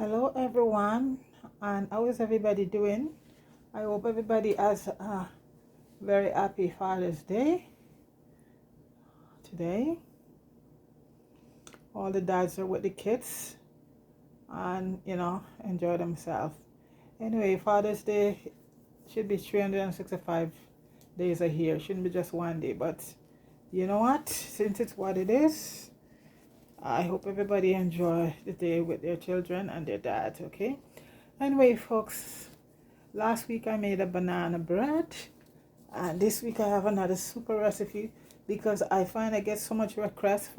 Hello everyone, and how is everybody doing? I hope everybody has a very happy Father's Day today. All the dads are with the kids and enjoy themselves. Anyway, Father's Day should be 365 days a year. Shouldn't be just one day, but you know what? Since it's what it is, I hope everybody enjoy the day with their children and their dads, okay? Anyway, folks, last week I made a banana bread, and this week I have another super recipe because I find I get so much requests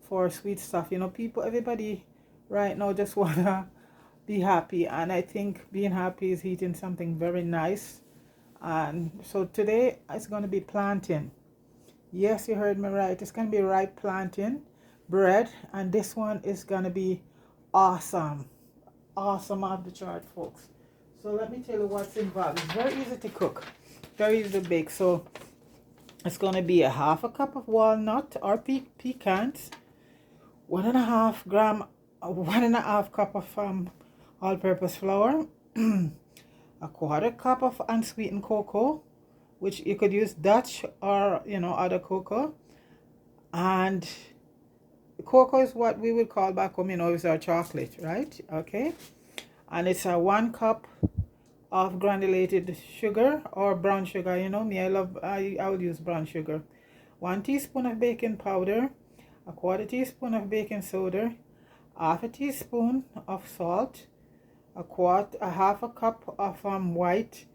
for sweet stuff. Everybody right now just wanna be happy, and I think being happy is eating something very nice. And so today it's gonna be plantain. Yes, you heard me right. It's gonna be ripe plantain bread, and this one is gonna be awesome off the chart, folks. So let me tell you what's involved. It's very easy to cook, very easy to bake. So it's going to be a half a cup of walnut or pecans, 1.5 cup of all-purpose flour, a quarter cup of unsweetened cocoa, which you could use Dutch or other cocoa, and cocoa is what we would call back home, is our chocolate, right? Okay. And it's a 1 cup of granulated sugar or brown sugar. Me, I would use brown sugar. 1 teaspoon of baking powder, a quarter teaspoon of baking soda, half a teaspoon of salt, a half a cup of white,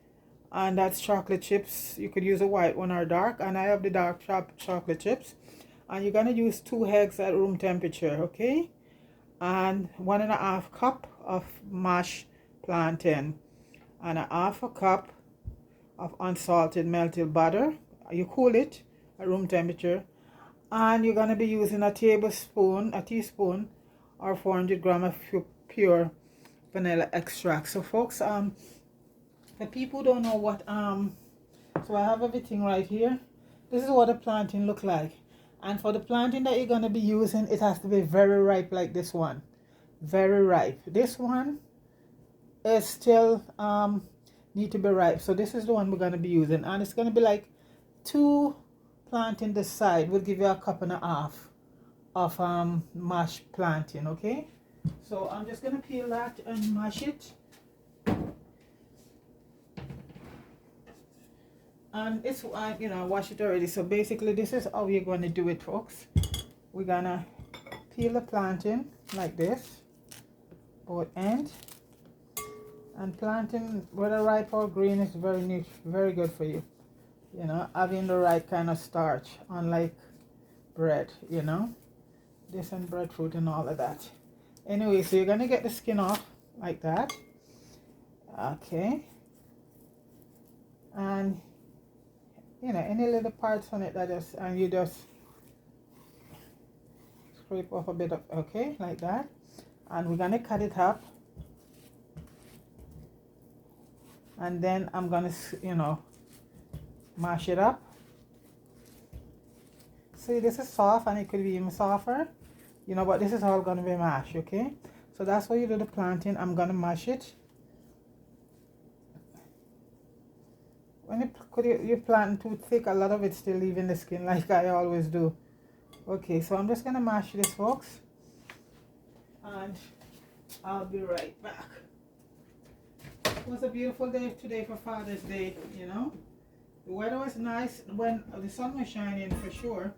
and that's chocolate chips. You could use a white one or dark, and I have the dark chocolate chips. And you're gonna use 2 eggs at room temperature, okay? And 1.5 cup of mashed plantain, and a half a cup of unsalted melted butter. You cool it at room temperature, and you're gonna be using a teaspoon, or 400 grams of pure vanilla extract. So, folks, for people who don't know what so I have everything right here. This is what a plantain look like. And for the plantain that you're going to be using, it has to be very ripe, like this one. Very ripe. This one is still need to be ripe. So this is the one we're going to be using. And it's going to be like 2 plantain this side. We'll give you a cup and a half of mashed plantain, okay? So I'm just going to peel that and mash it. And it's wash it already. So basically this is how we're going to do it, folks. We're gonna peel the plantain like this, both ends. And plantain, whether ripe or green, is very good for you, having the right kind of starch, unlike bread. This and breadfruit and all of that. Anyway, so you're gonna get the skin off like that, okay? And any little parts on it that you just scrape off a bit of, okay, like that. And we're gonna cut it up, and then I'm gonna mash it up. See, this is soft, and it could be even softer, but this is all gonna be mashed, okay? So that's why you do the plantain. I'm gonna mash it. When you're planting too thick, a lot of it's still leaving the skin, like I always do. Okay, so I'm just gonna mash this, folks, and I'll be right back. It was a beautiful day today for Father's Day. The weather was nice when the sun was shining, for sure,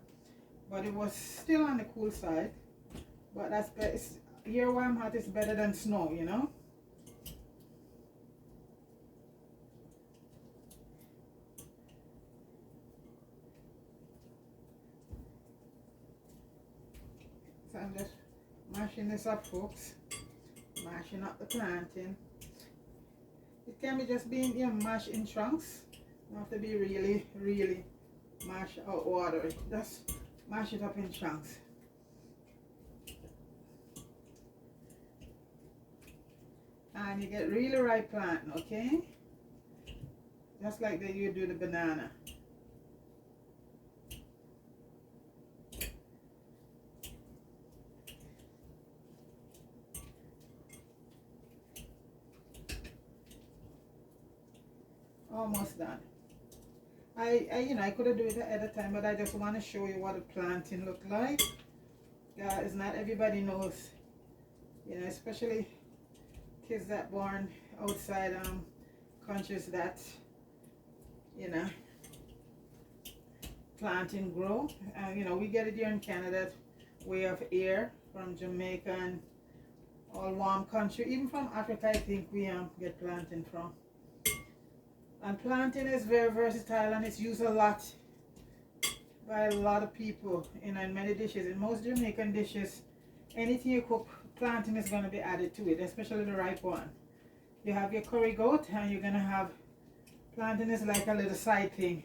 but it was still on the cool side. But that's better. Here where I'm at is better than snow, So I'm just mashing this up, folks. Mashing up the plantain. It can be just being mashed in chunks. You don't have to be really mash out water. Just mash it up in chunks. And you get really ripe plantain, okay? Just like that you do the banana. almost done. I could have do it at a time, but I just want to show you what a plantain look like. Guys, not everybody knows, especially kids that born outside countries that, plantain grow. We get it here in Canada, way of air from Jamaica and all warm country. Even from Africa, I think we get plantain from. And plantain is very versatile, and it's used a lot by a lot of people in many dishes. In most Jamaican dishes, anything you cook, plantain is going to be added to it, especially the ripe one. You have your curry goat, and you're going to have plantain is like a little side thing.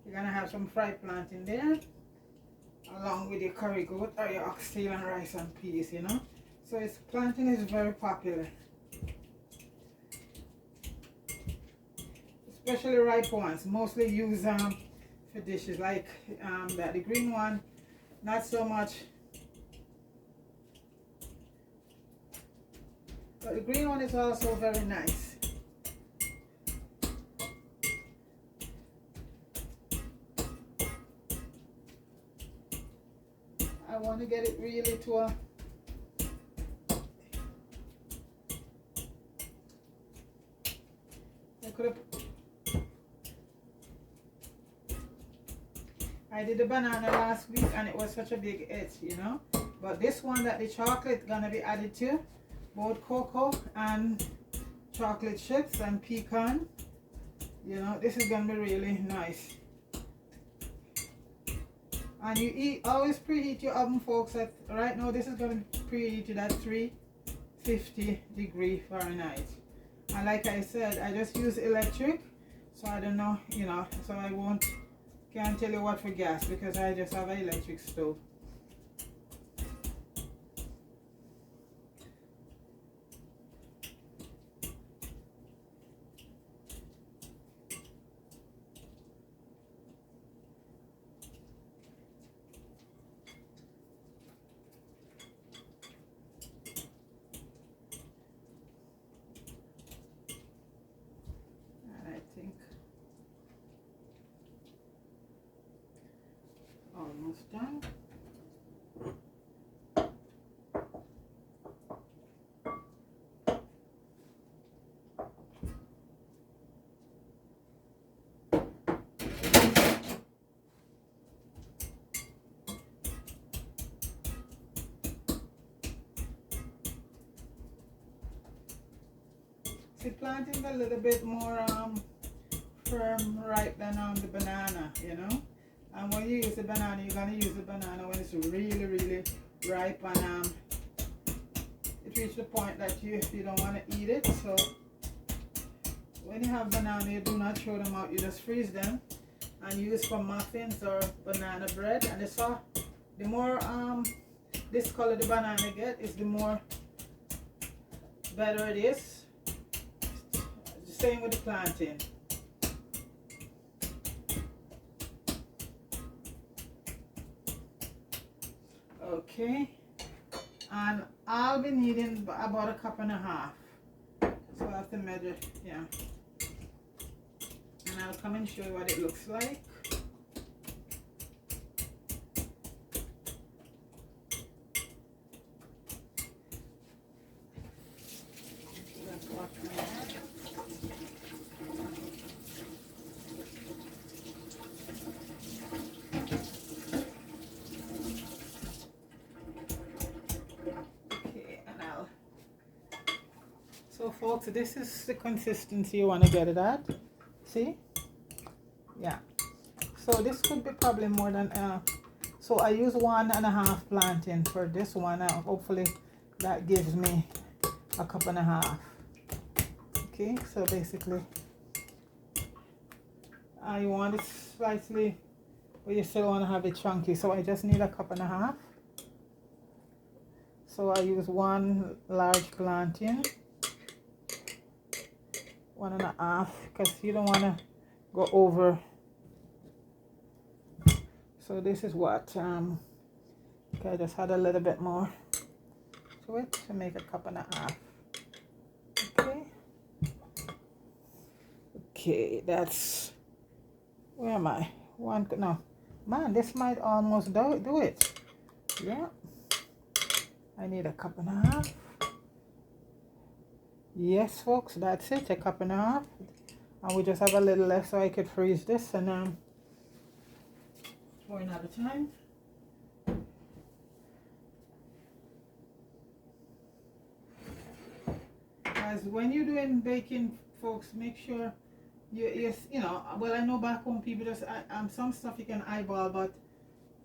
You're going to have some fried plantain there, along with your curry goat or your oxtail and rice and peas, So plantain is very popular. Especially ripe ones, mostly used for dishes like that. The green one, not so much. But the green one is also very nice. I want to get it really to a I did the banana last week and it was such a big hit, But this one that the chocolate gonna be added to, both cocoa and chocolate chips and pecan, this is gonna be really nice. And you always preheat your oven, folks. Right now this is gonna be preheated at 350 Fahrenheit. And like I said, I just use electric, so I don't know, so I can't tell you what for gas because I just have an electric stove. And I think almost done. See, plantain a little bit more firm, ripe than the banana, And when you use the banana, you're gonna use the banana when it's really, really ripe and it reaches the point that you don't want to eat it. So when you have banana, you do not throw them out. You just freeze them and use for muffins or banana bread. And the more this color the banana get, is the more better it is. Same with the plantain. Okay, and I'll be needing about a cup and a half, so I have to measure, and I'll come and show you what it looks like. So folks, this is the consistency you want to get it at. See? Yeah. So this could be probably more than, so I use 1.5 plantain for this one. Hopefully that gives me a cup and a half. Okay, so basically, you want it slightly, but you still want to have it chunky. So I just need a cup and a half. So I use 1 large plantain. 1.5, because you don't want to go over. So this is what okay, I just had a little bit more to it to make a cup and a half. Okay, that's, where am I? One, no, man, this might almost do it. Yeah, I need a cup and a half. Yes, folks, that's it, a cup and a half. And we just have a little left so I could freeze this and for another time. As when you're doing baking, folks, make sure you know, well, I know back home people just some stuff you can eyeball, but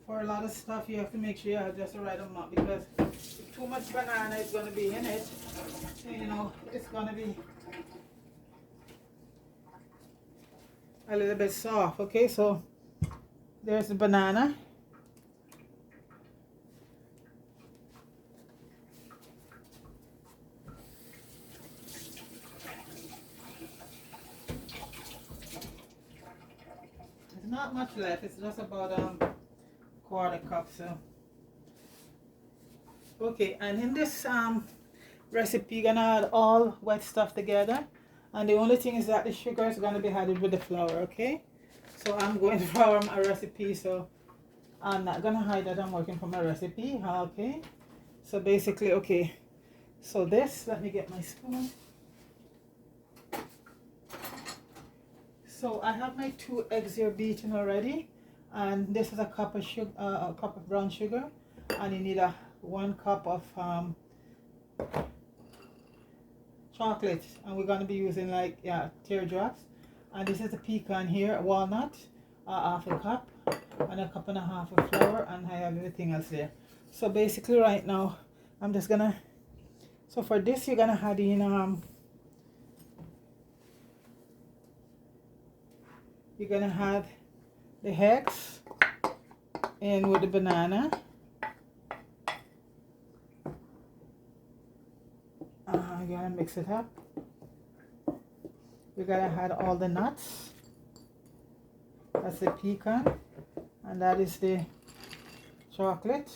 for a lot of stuff you have to make sure you have just the right amount, because if too much banana is going to be in it, you know, it's going to be a little bit soft. Okay, so there's the banana. There's not much left, it's just about quarter cup. So okay, and in this recipe you're gonna add all wet stuff together, and the only thing is that the sugar is going to be added with the flour. Okay, so I'm going to follow a recipe, so I'm not gonna hide that I'm working from a recipe. Okay, so basically, okay, so this, let me get my spoon. So I have my 2 eggs here beaten already, and this is a cup of sugar, a cup of brown sugar, and you need 1 cup of chocolate, and we're going to be using like, yeah, teardrops. And this is a pecan here, a walnut, half a cup, and a cup and a half of flour, and I have everything else there. So basically right now I'm just gonna, so for this you're gonna add in you're gonna add the eggs in with the banana. You're gonna mix it up. We're gonna add all the nuts. That's the pecan, and that is the chocolate.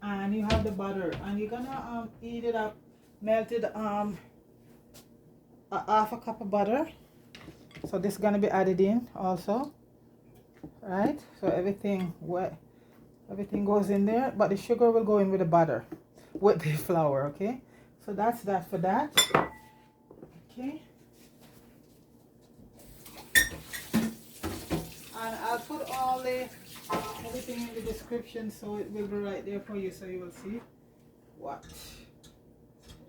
And you have the butter, and you're gonna eat it up, melted half a cup of butter. So this is gonna be added in also, right? So everything goes in there, but the sugar will go in with the butter, with the flour. Okay, so that's that for that. Okay, and I'll put all the everything in the description, so it will be right there for you, so you will see what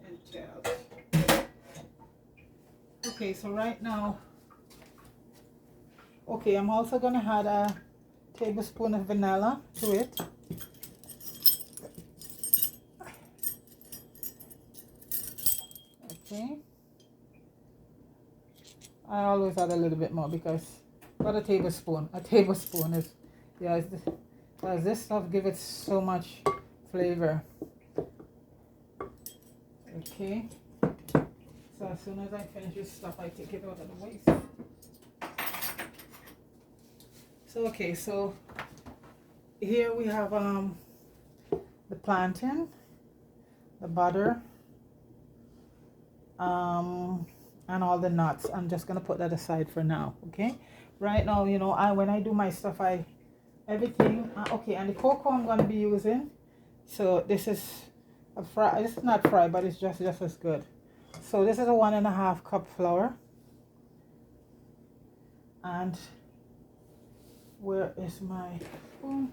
entails. Okay, so right now, okay, I'm also gonna add a tablespoon of vanilla to it. Okay, I always add a little bit more because, but a tablespoon is, yeah, because this stuff gives it so much flavor. Okay, so as soon as I finish this stuff, I take it out of the waste. So okay, so here we have the plantain, the butter, and all the nuts. I'm just gonna put that aside for now. Okay, right now, you know, when I do my stuff, everything. Okay, and the cocoa I'm gonna be using. So this is a fry. This is not fried, but it's just as good. So this is a 1.5 cup flour. And where is my spoon?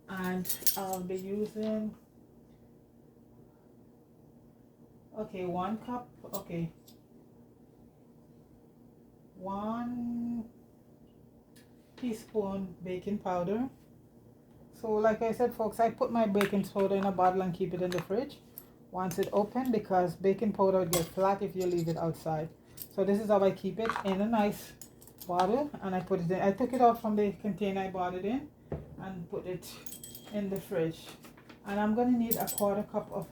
And I'll be using, okay, 1 cup, okay, 1 teaspoon baking powder. So like I said, folks, I put my baking soda in a bottle and keep it in the fridge once it open, because baking powder would get flat if you leave it outside. So this is how I keep it, in a nice bottle, and I put it in. I took it out from the container I bought it in and put it in the fridge. And I'm gonna need a 1/4 cup of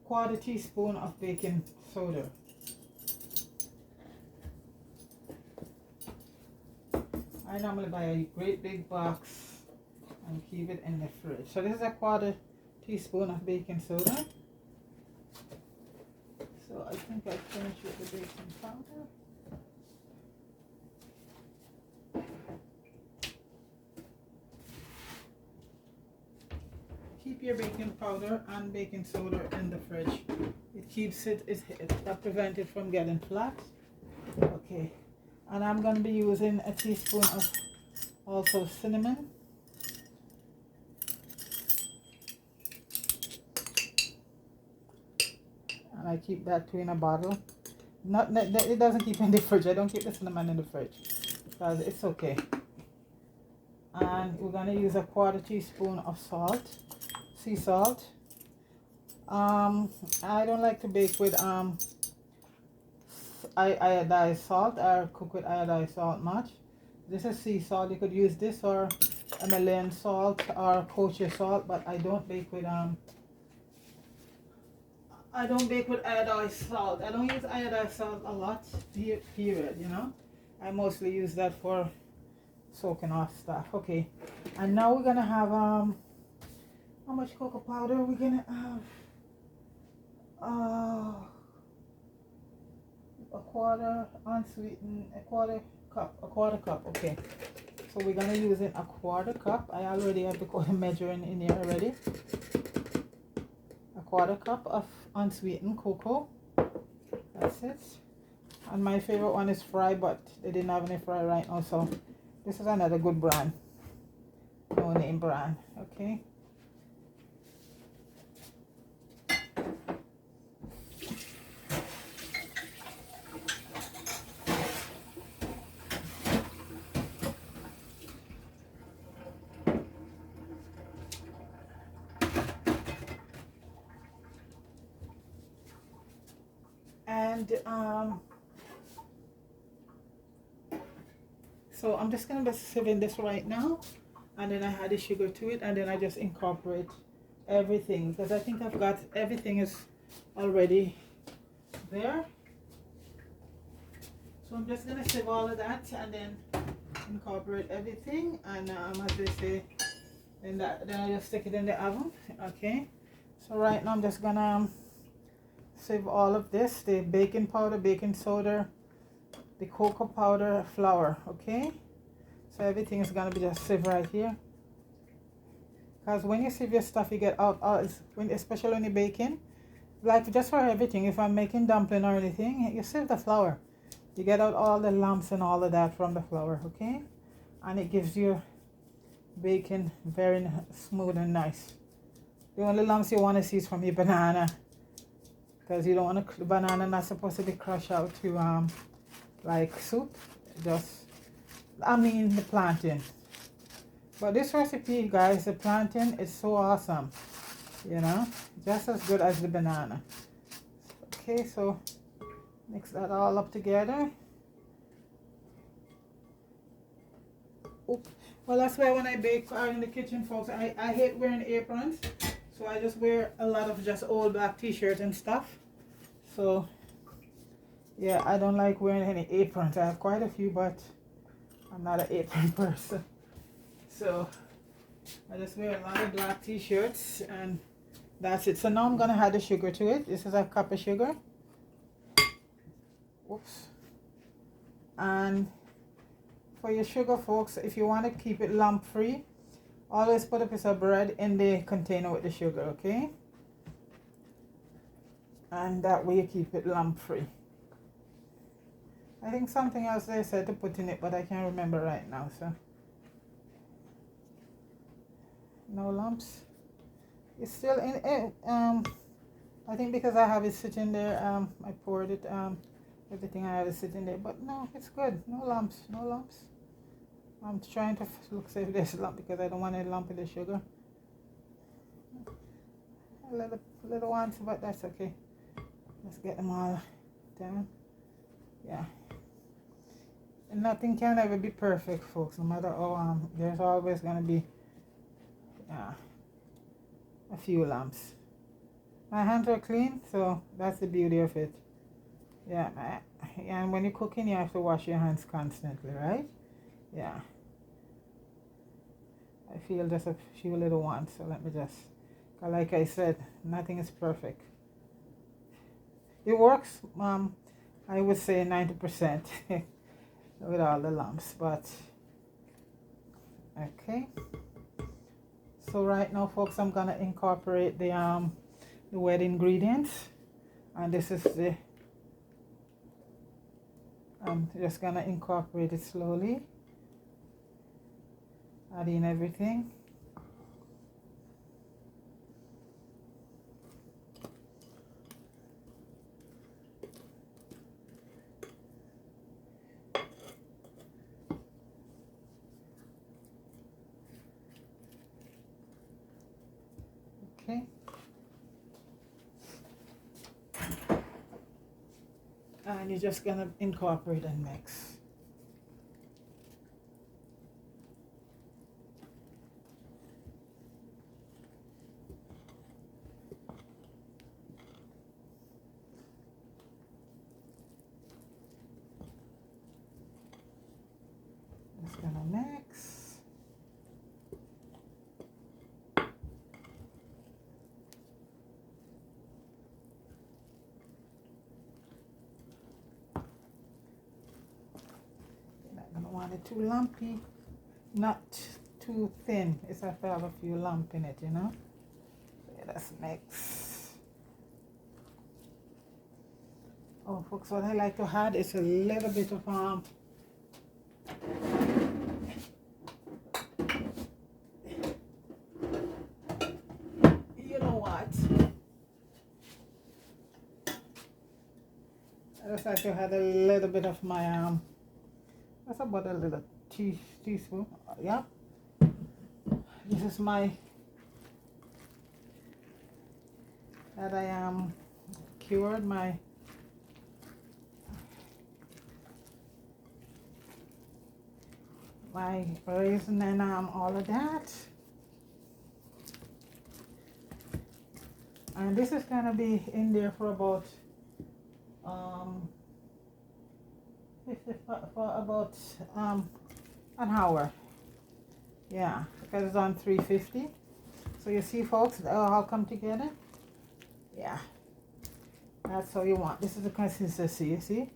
1/4 teaspoon of baking soda. I normally buy a great big box and keep it in the fridge. So this is a 1/4 teaspoon of baking soda. So I think I finished with the baking powder. Keep your baking powder and baking soda in the fridge. It keeps it prevents it from getting flat. Okay, and I'm going to be using a teaspoon of also cinnamon. And I keep that too in a bottle. It doesn't keep in the fridge. I don't keep the cinnamon in the fridge because it's okay. And we're going to use a 1/4 teaspoon of salt, sea salt. I don't like to bake with iodized salt or cook with iodized salt much. This is sea salt. You could use this or Himalayan salt or kosher salt, but I don't bake with iodized salt. I don't use iodized salt a lot, period, you know. I mostly use that for soaking off stuff. Okay, and now we're gonna have how much cocoa powder we're gonna have? A 1/4 unsweetened, a quarter cup. Okay, so we're gonna use it a 1/4 cup. I already have the measuring in here already. A 1/4 cup of unsweetened cocoa. That's it. And my favorite one is Fry, but they didn't have any Fry right now, so this is another good brand, no name brand. Okay, and so I'm just gonna be sieving this right now, and then I add the sugar to it, and then I just incorporate everything because I think I've got everything is already there. So I'm just gonna sieve all of that and then incorporate everything, and as they say, then I just stick it in the oven. Okay, so right now I'm just gonna sieve all of this: the baking powder, baking soda, the cocoa powder, flour. Okay, so everything is gonna be just sieve right here, because when you sieve your stuff, you get out especially when you're baking, like just for everything. If I'm making dumpling or anything, you sieve the flour, you get out all the lumps and all of that from the flour. Okay, and it gives you baking very smooth and nice. The only lumps you want to see is from your banana, because you don't want the banana not supposed to be crushed out to like soup. Just the plantain. But this recipe, guys, the plantain is so awesome, you know, just as good as the banana. Okay, so mix that all up together. Oops. Well, that's why when I bake in the kitchen, folks, I hate wearing aprons, so I just wear a lot of just old black t-shirts and stuff. So yeah, I don't like wearing any aprons. I have quite a few, but I'm not an apron person. So I just wear a lot of black t-shirts, and that's it. So now I'm gonna add the sugar to it. This is a cup of sugar. Whoops. And for your sugar, folks, if you want to keep it lump free, always put a piece of bread in the container with the sugar. Okay, and that way you keep it lump free. I think something else they said to put in it, but I can't remember right now. So no lumps. It's still in I think because I have it sitting there, I poured it, everything I have is sitting there, but no, it's good. No lumps, no lumps. I'm trying to look see if there's a lump, because I don't want a lump in the sugar. A little ones, but that's okay. Let's get them all down. Yeah. And nothing can ever be perfect, folks. No matter how, there's always gonna be a few lumps. My hands are clean, so that's the beauty of it. Yeah, and when you're cooking, you have to wash your hands constantly, right? Yeah. I feel just a few little ones, so let me just, like I said, nothing is perfect. It works, I would say 90% with all the lumps, but okay. So right now, folks, I'm gonna incorporate the wet ingredients, and this is the, I'm just gonna incorporate it slowly, add in everything. Okay. And you're just gonna incorporate and mix. Just gonna mix. You're not gonna want it too lumpy, not too thin. It's have to have a few lump in it, you know. So yeah, let's mix. Oh, folks, what I like to add is a little bit of you know what? I just like to add a little bit of my that's about a little teaspoon. Yeah. This is my that I cured my raisin and all of that. And this is gonna be in there for about for about an hour. Yeah, because it's on 350. So you see, folks, they all come together. Yeah, that's how you want. This is the consistency, you see,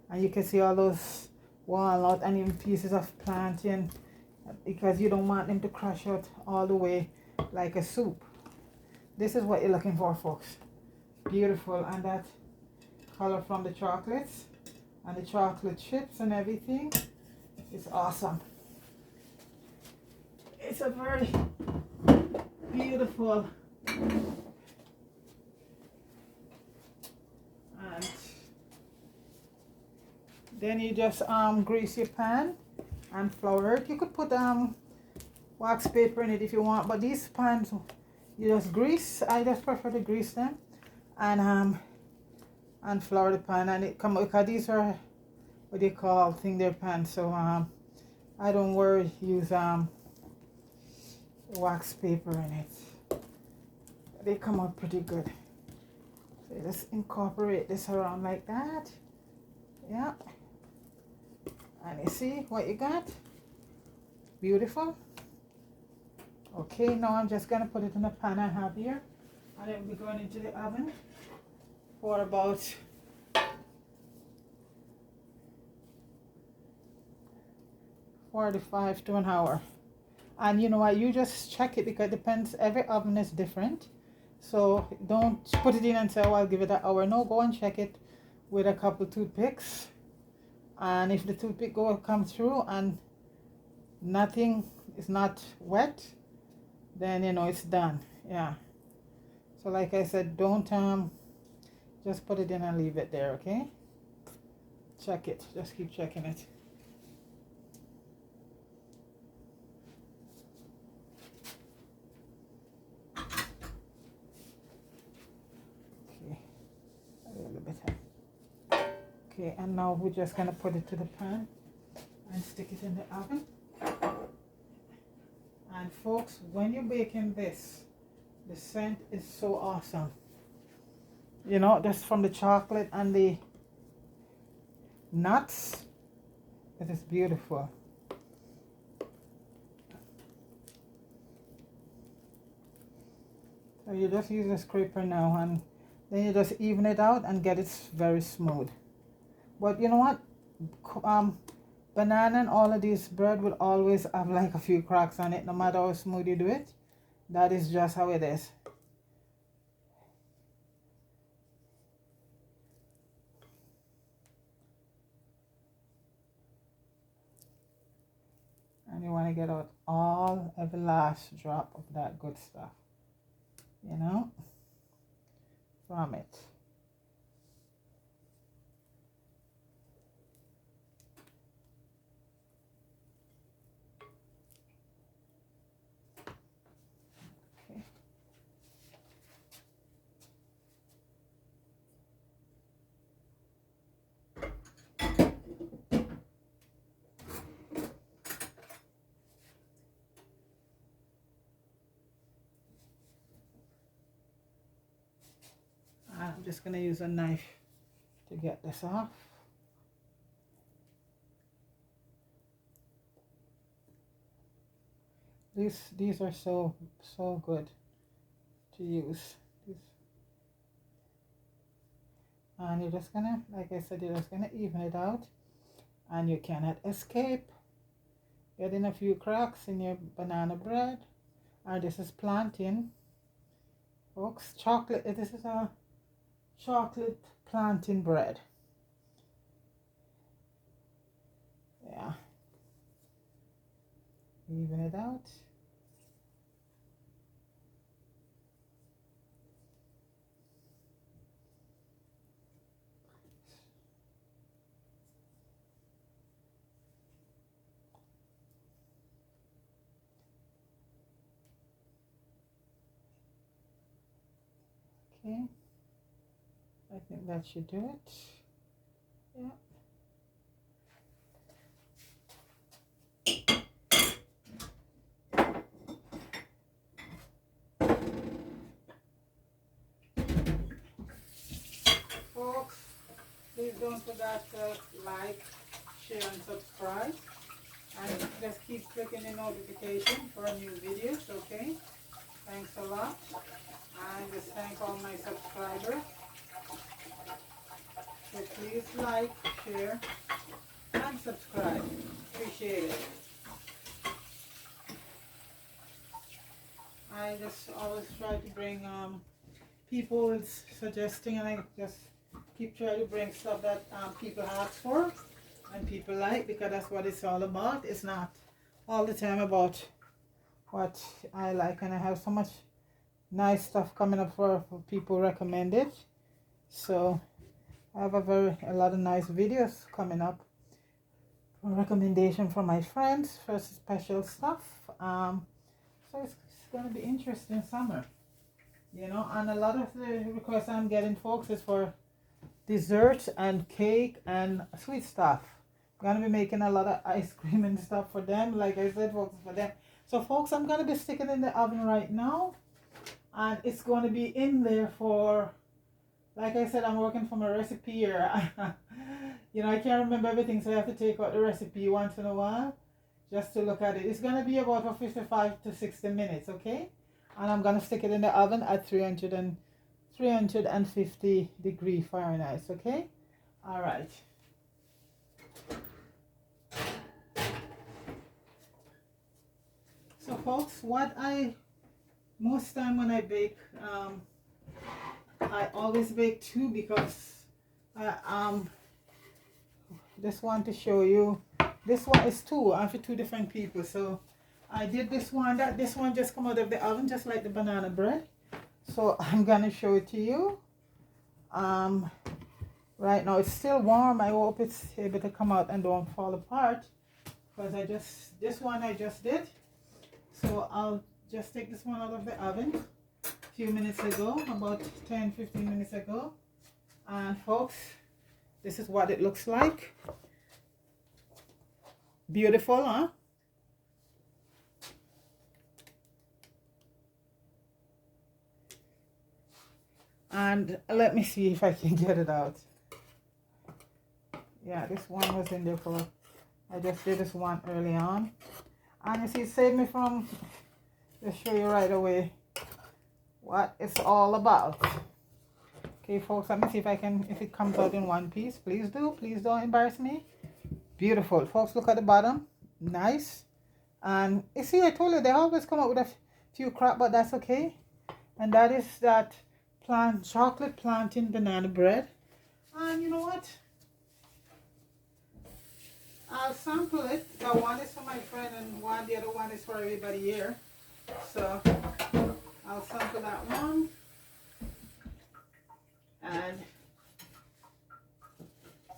and you can see all those walnut and even pieces of plantain, because you don't want them to crush out all the way like a soup. This is what you're looking for, folks. Beautiful. And that color from the chocolates and the chocolate chips and everything is awesome. It's a very beautiful and then you just grease your pan and flour it. You could put wax paper in it if you want, but these pans you just grease. I just prefer to grease them and flour the pan, and it come because these are what they call they're pans, so I don't worry use wax paper in it. They come out pretty good. So just incorporate this around like that. Yeah, and you see what you got. Beautiful. Okay, now I'm just gonna put it in a pan I have here, and it will be going into the oven for about 45 to an hour. And you know what, you just check it, because it depends, every oven is different, so don't put it in and say, oh, I'll give it an hour. No, go and check it with a couple toothpicks, and if the toothpick come through and nothing is not wet, then you know it's done. Yeah, so like I said, don't just put it in and leave it there. Okay, check it, just keep checking it. Okay, a little bit. Okay, and now we're just gonna put it to the pan and stick it in the oven. And folks, when you're baking this, the scent is so awesome. you know, just from the chocolate and the nuts. It is beautiful. So you just use a scraper now, and then you just even it out and get it very smooth. But you know what? Banana and all of this bread will always have like a few cracks on it, no matter how smooth you do it. That is just how it is. And you want to get out every last drop of that good stuff, you know, from it. I'm just going to use a knife to get this off. These are so good to use. And you're just gonna, like I said, you're just gonna even it out, and you cannot escape getting a few cracks in your banana bread. And this is plantain, folks. Chocolate. This is a chocolate plantain bread. Yeah. Even it out. Okay. I think that should do it. Yeah. Folks, please don't forget to like, share, and subscribe. And just keep clicking the notification for new videos, okay? Thanks a lot. And just thank all my subscribers. So please like, share, and subscribe. Appreciate it. I just always try to bring people suggesting, and I just keep trying to bring stuff that people ask for and people like, because that's what it's all about. It's not all the time about what I like, and I have so much nice stuff coming up for people recommended. So I have a lot of nice videos coming up for recommendation from my friends for special stuff. So it's going to be interesting summer, you know. And a lot of the requests I'm getting, folks, is for dessert and cake and sweet stuff. I'm going to be making a lot of ice cream and stuff for them, like I said, folks, for them. So folks, I'm going to be sticking in the oven right now, and it's going to be in there for, like I said, I'm working from a recipe here. You know, I can't remember everything, so I have to take out the recipe once in a while just to look at it. It's going to be about for 55 to 60 minutes, okay? And I'm going to stick it in the oven at 350 degree Fahrenheit, okay? All right. So folks, most time when I bake, I always bake two, because I just want to show you. This one is two, and for two different people. So I did this one. This one just come out of the oven, just like the banana bread. So I'm gonna show it to you. Right now it's still warm. I hope it's able to come out and don't fall apart, because this one I just did. So I'll just take this one out of the oven a few minutes ago, about 10-15 minutes ago. And folks, this is what it looks like. Beautiful, huh? And And let me see if I can get it out. Yeah, this one was in there for, I just did this one early on. And you see, it saved me from, just show you right away what it's all about. Okay, folks, let me see if I can, if it comes out in one piece. Please do. Please don't embarrass me. Beautiful. Folks, look at the bottom. Nice. And you see, I told you, they always come up with a few crap, but that's okay. And that is that chocolate plantain banana bread. And you know what? I'll sample it. That one is for my friend and the other one is for everybody here. So I'll sample that one and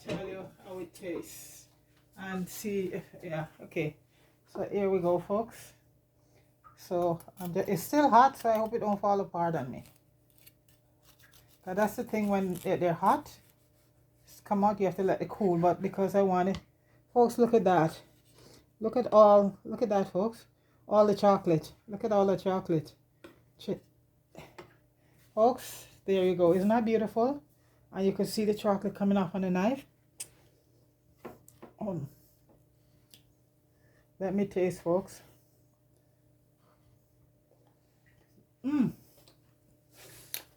tell you how it tastes and see if, yeah, okay. So here we go, folks. So it's still hot, so I hope it don't fall apart on me. But that's the thing, when they're hot, come out, you have to let it cool. But because I want it, folks, look at that. Look at that, folks. All the chocolate. Look at all the chocolate. Folks, there you go. Isn't that beautiful? And you can see the chocolate coming off on the knife. Let me taste, folks.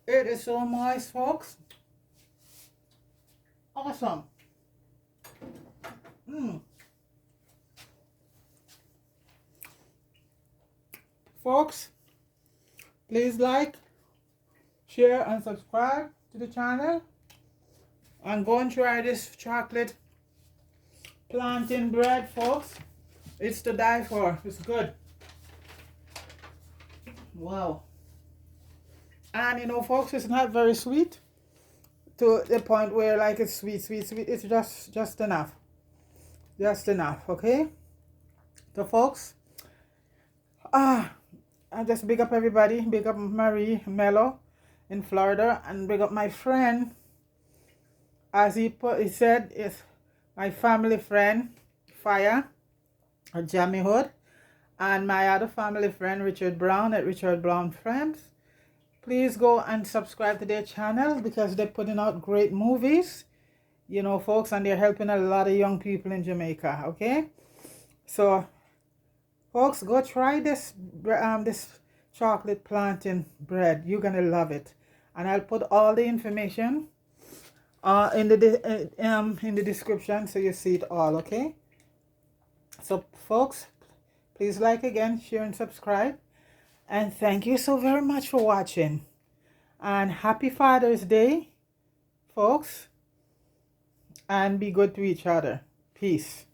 It is so nice, folks. Awesome. Folks, please like, share, and subscribe to the channel. And go and try this chocolate plantain bread, folks. It's to die for. It's good. Wow. And you know, folks, it's not very sweet to the point where like it's sweet. It's just enough. Just enough, okay? So folks, I just big up everybody. Big up Marie Mello in Florida, and big up my friend, as he said, is my family friend Fire at Jammy Hood, and my other family friend Richard Brown at Richard Brown Friends. Please go and subscribe to their channel because they're putting out great movies, you know, folks, and they're helping a lot of young people in Jamaica, okay? So, folks, go try this chocolate plantain bread. You're gonna love it, and I'll put all the information in the description so you see it all, okay? So, folks, please like again, share, and subscribe. And thank you so very much for watching. And happy Father's Day, folks. And be good to each other. Peace.